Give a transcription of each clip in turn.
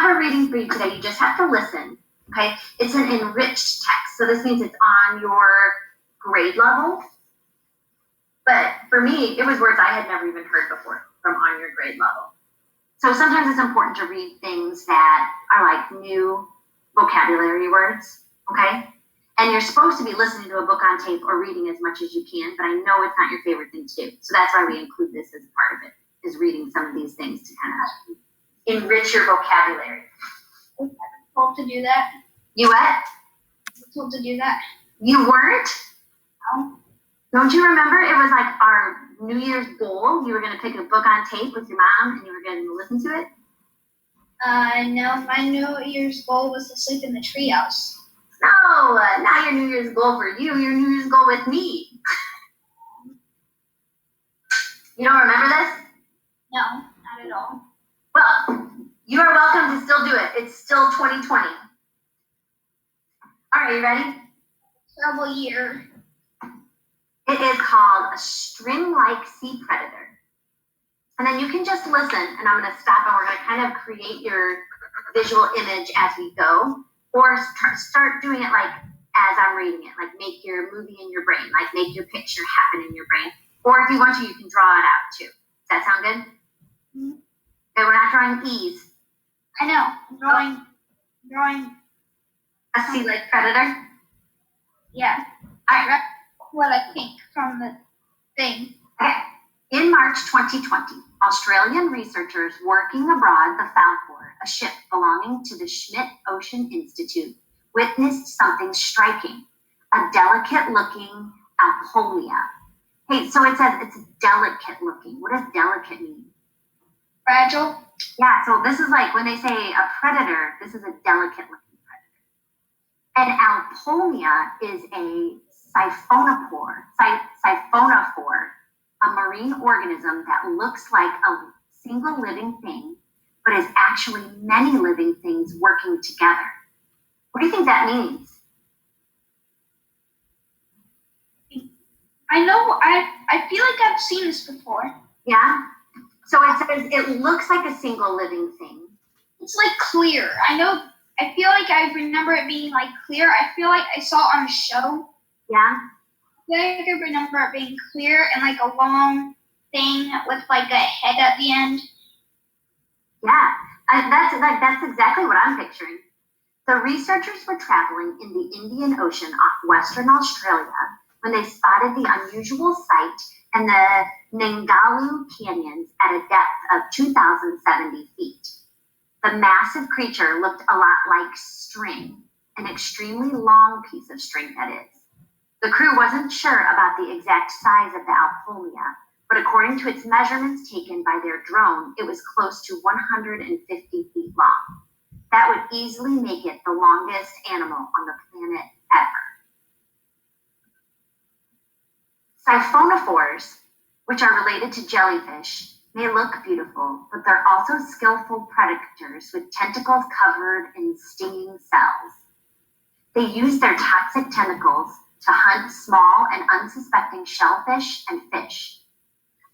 have a reading for you today. You just have to listen, okay? It's an enriched text, so this means it's on your grade level. But for me, it was words I had never even heard before from on your grade level. So sometimes it's important to read things that are like new vocabulary words, okay? And you're supposed to be listening to a book on tape or reading as much as you can, but I know it's not your favorite thing to do. So that's why we include this as part of it, is reading some of these things to kind of enrich your vocabulary. Was I told to do that? You what? Was I told to do that? You weren't? No. Don't you remember? It was like our New Year's goal. You were going to pick a book on tape with your mom and you were going to listen to it? No, my New Year's goal was to sleep in the treehouse. No, not your New Year's goal for you. Your New Year's goal with me. You don't remember this? No, not at all. Well, you are welcome to still do it. It's still 2020. All right, you ready? Terrible year. It is called a string-like sea predator. And then you can just listen, and I'm going to stop, and we're going to kind of create your visual image as we go, or start doing it like as I'm reading it, like make your movie in your brain, like make your picture happen in your brain. Or if you want to, you can draw it out too. Does that sound good? Mm-hmm. Okay, we're not drawing E's. I know. I'm drawing. A sea-like predator? Yeah. All right. What I think from the thing. Okay. In March 2020, Australian researchers working abroad the Falkor, a ship belonging to the Schmidt Ocean Institute, witnessed something striking, a delicate-looking alpolia. Hey, so it says it's delicate-looking. What does delicate mean? Fragile? Yeah, so this is like when they say a predator, this is a delicate-looking predator. An alpolia is a siphonophore, a marine organism that looks like a single living thing, but is actually many living things working together. What do you think that means? I know, I feel like I've seen this before. Yeah? So it says it looks like a single living thing. It's like clear. I feel like I remember it being like clear. I feel like I saw it on a show. Yeah? I think I remember it being clear and like a long thing with like a head at the end. Yeah, that's exactly what I'm picturing. The researchers were traveling in the Indian Ocean off Western Australia when they spotted the unusual sight in the Ningaloo Canyons at a depth of 2,070 feet. The massive creature looked a lot like string, an extremely long piece of string that is. The crew wasn't sure about the exact size of the alpolia, but according to its measurements taken by their drone, it was close to 150 feet long. That would easily make it the longest animal on the planet ever. Siphonophores, which are related to jellyfish, may look beautiful, but they're also skillful predators with tentacles covered in stinging cells. They use their toxic tentacles to hunt small and unsuspecting shellfish and fish.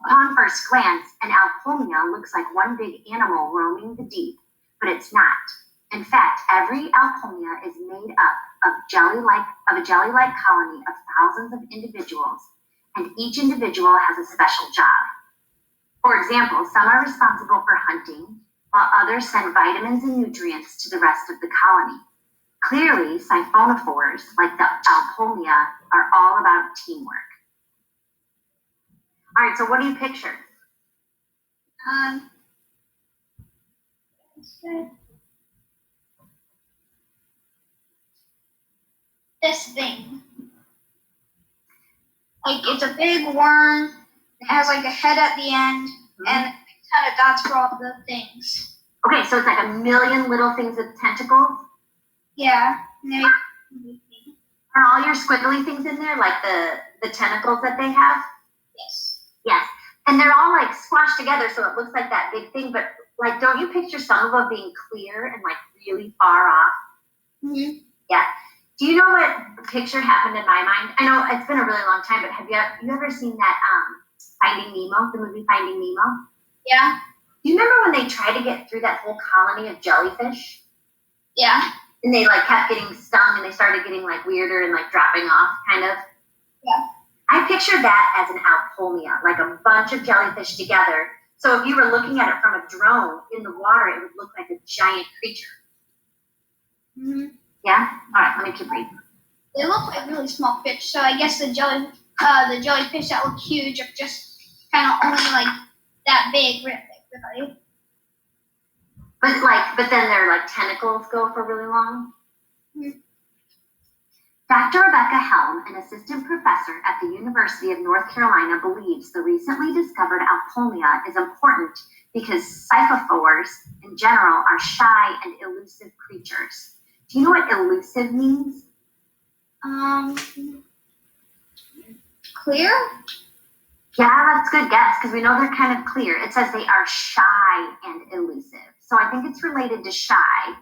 Upon first glance, an alpolia looks like one big animal roaming the deep, but it's not. In fact, every alpolia is made up of a jelly-like colony of thousands of individuals, and each individual has a special job. For example, some are responsible for hunting, while others send vitamins and nutrients to the rest of the colony. Clearly, siphonophores, like the alpolia, are all about teamwork. All right, so what do you picture? This thing. Like, it's a big worm. It has like a head at the end, and it kind of dots for all the things. Okay, so it's like a million little things with tentacles? Yeah. Are all your squiggly things in there, like the tentacles that they have? Yes. Yes. And they're all like squashed together so it looks like that big thing, but like don't you picture some of them being clear and like really far off? Mm-hmm. Yeah. Do you know what picture happened in my mind? I know it's been a really long time, but have you ever seen that Finding Nemo, the movie Finding Nemo? Yeah. Do you remember when they tried to get through that whole colony of jellyfish? Yeah. And they like kept getting stung and they started getting like weirder and like dropping off, kind of. Yeah. I picture that as an alpomia, like a bunch of jellyfish together. So if you were looking at it from a drone in the water, it would look like a giant creature. Mm-hmm. Yeah? All right, let me keep reading. They look like really small fish, so I guess the jellyfish that look huge are just kind of only like that big, really. But then their like tentacles go for really long. Mm-hmm. Dr. Rebecca Helm, an assistant professor at the University of North Carolina, believes the recently discovered alpomia is important because scyphophores in general are shy and elusive creatures. Do you know what elusive means? Clear? Yeah, that's a good guess because we know they're kind of clear. It says they are shy and elusive. So I think it's related to shy.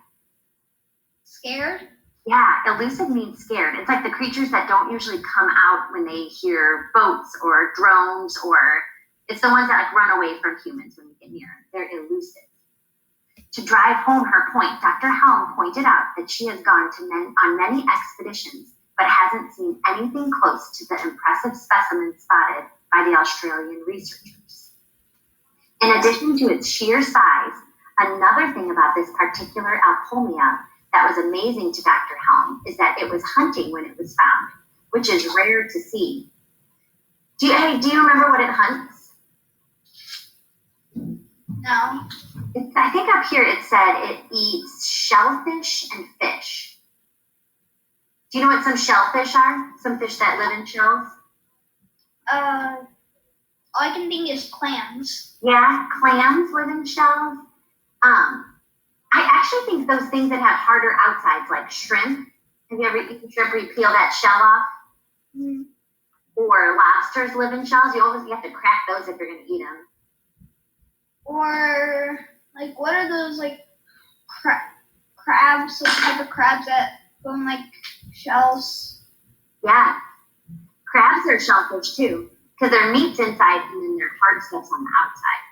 Scared? Yeah, elusive means scared. It's like the creatures that don't usually come out when they hear boats or drones, or it's the ones that like run away from humans when we get near them. They're elusive. To drive home her point, Dr. Helm pointed out that she has gone on many expeditions, but hasn't seen anything close to the impressive specimen spotted by the Australian researchers. In addition to its sheer size, another thing about this particular alpomia that was amazing to Dr. Helm is that it was hunting when it was found, which is rare to see. Do you remember what it hunts? No. I think up here it said it eats shellfish and fish. Do you know what some shellfish are? Some fish that live in shells? All I can think is clams. Yeah, clams live in shells. I actually think those things that have harder outsides, like shrimp. Have you ever eaten shrimp where you peel that shell off? Mm-hmm. Or lobsters live in shells. You have to crack those if you're going to eat them. Or like, what are those like crabs? Those type of crabs that go in like shells? Yeah, crabs are shellfish too, because their meat's inside and then their hard stuff's on the outside.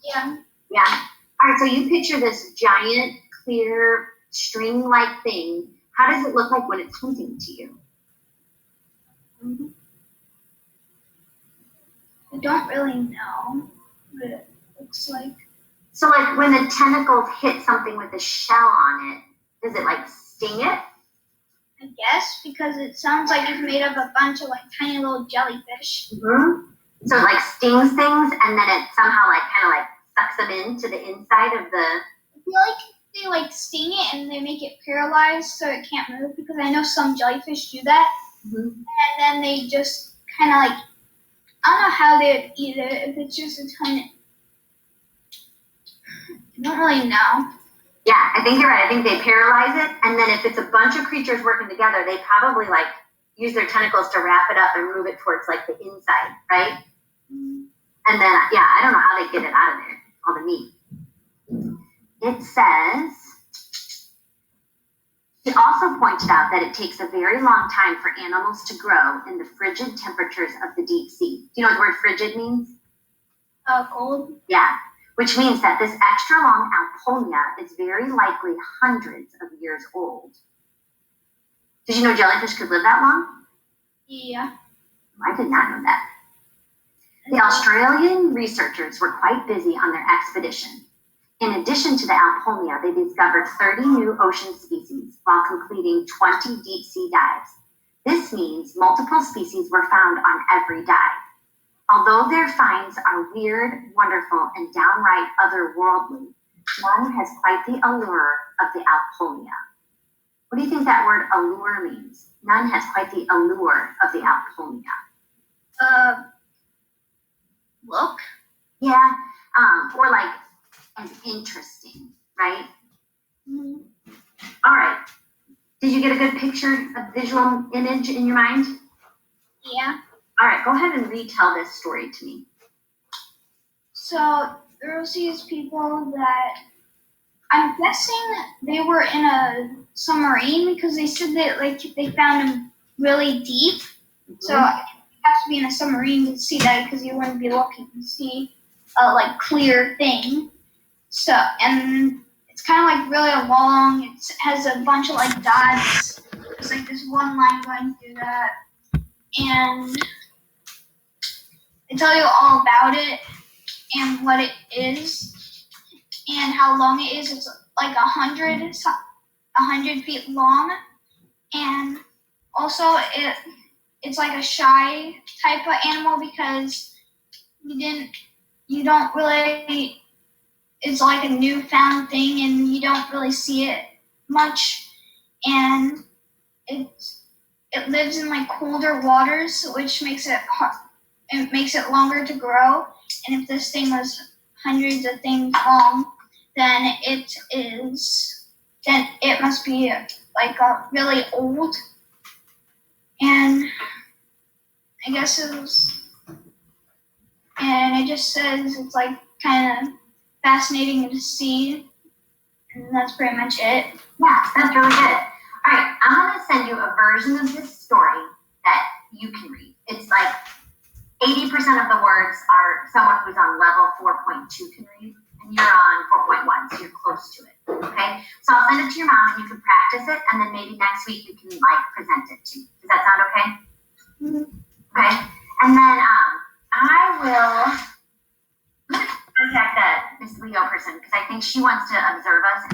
Yeah. Yeah. All right, so you picture this giant, clear, string-like thing. How does it look like when it's hunting to you? Mm-hmm. I don't really know what it looks like. So, like, when the tentacles hit something with a shell on it, does it, like, sting it? I guess, because it sounds like it's made of a bunch of, like, tiny little jellyfish. Mm-hmm. So it, like, stings things, and then it somehow, like, kind of, like, sucks them into the inside of the... I feel like they, like, sting it and they make it paralyzed so it can't move, because I know some jellyfish do that. Mm-hmm. And then they just kind of, like, I don't know how they'd eat it, if it's just a tiny... I don't really know. Yeah, I think you're right. I think they paralyze it, and then if it's a bunch of creatures working together, they probably, like, use their tentacles to wrap it up and move it towards, like, the inside, right? Mm-hmm. And then, yeah, I don't know how they get it out of there, all the meat. It says, she also pointed out that it takes a very long time for animals to grow in the frigid temperatures of the deep sea. Do you know what the word frigid means? Cold? Yeah, which means that this extra long alpomia is very likely hundreds of years old. Did you know jellyfish could live that long? Yeah. I did not know that. The Australian researchers were quite busy on their expedition. In addition to the alpomia, they discovered 30 new ocean species while completing 20 deep sea dives. This means multiple species were found on every dive. Although their finds are weird, wonderful, and downright otherworldly, one has quite the allure of the alpomia. What do you think that word allure means? None has quite the allure of the alpomia. Look? Yeah, or like as interesting, right? Mm-hmm. All right. Did you get a good picture, a visual image in your mind? Yeah. All right, go ahead and retell this story to me. So there was these people that I'm guessing they were in a submarine because they said that like they found them really deep. Mm-hmm. So you have to be in a submarine to see that because you wouldn't be looking to see a like clear thing. So, and it's kind of like really long. It has a bunch of like dots. There's like this one line going through that. And they tell you all about it and what it is and how long it is. It's like 100 feet long. And also it's like a shy type of animal because you don't really, it's like a newfound thing and you don't really see it much. And it lives in like colder waters, which makes it longer to grow. And if this thing was hundreds of things long, then it must be like really old. And I guess and it just says it's like kind of fascinating to see. And that's pretty much it. Yeah, that's really good. All right, I'm going to send you a version of this story that you can read. It's like 80% of the words are someone who's on level 4.2 can read, and you're on 4.1, so you're close to it, okay? So I'll send it to your mom, and you can practice it, and then maybe next week you can, like, present it to me. Does that sound okay? Mm-hmm. Okay, and then I will contact Miss Leo person, because I think she wants to observe us and